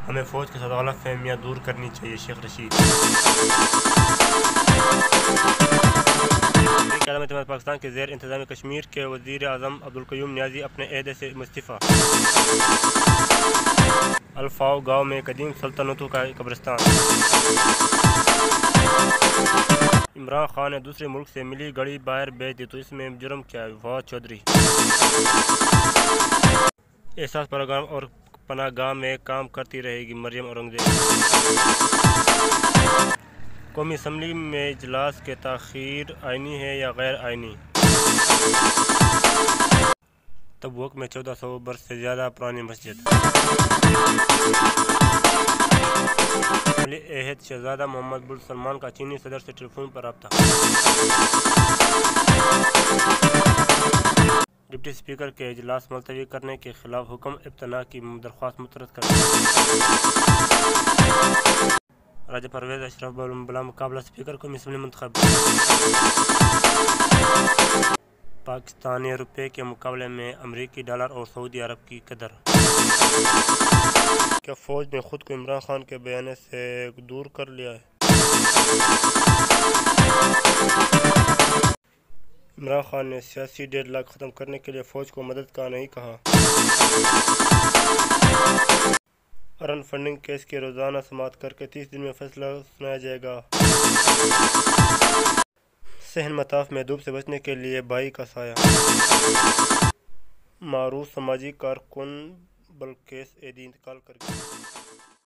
ہمیں فوج کے ساتھ غلط فہمیاں دور کرنی چاہیے: شیخ رشید۔ وزیر اعظم پاکستان کے زیر انتظامیہ کشمیر کے وزیر اعظم عبدالقیوم نیازی اپنے عہدے سے مستعفی۔ الفاؤ گاؤں میں قدیم سلطنتوں کا قبرستان۔ عمران خان نے دوسرے ملک سے ملی گڑی باہر بھیج دی تو اس میں جرم کیا ہے؟ فواد چودھری۔ احساس پروگرام اور پناہ گاہ میں کام کرتی رہے گی: مریم اورنگزیب۔ قومی اسمبلی میں اجلاس کی تاخیر آئینی ہے یا غیر آئینی؟ تبوک میں 1400 برس سے زیادہ پرانی مسجد۔ ولی عہد شہزادہ محمد بن سلمان کا چینی صدر سے ٹیلی فون پر رابطہ۔ ڈپٹی اسپیکر کے اجلاس ملتوی کرنے کے خلاف حکم امتناع کی درخواست مسترد کر دی۔ راجہ پرویز اشرف بلا مقابلہ اسپیکر قومی اسمبلی منتخب۔ پاکستانی روپے کے مقابلے میں امریکی ڈالر اور سعودی عرب کی قدر۔ کیا فوج نے خود کو عمران خان کے بیانے سے دور کر لیا ہے؟ عمران خان نے سیاسی ڈیڈ لاک ختم کرنے کے لیے فوج کو مدد کا نہیں کہا۔ ارن فنڈنگ کیس کی روزانہ سماعت کرکے 30 دن میں فیصلہ سنایا جائے گا۔ صحن مطاف میں دھوپ سے بچنے کے لیے بھائی کا سایہ۔ معروف سماجی کارکن بلقیس ایدھی انتقال کر گئی۔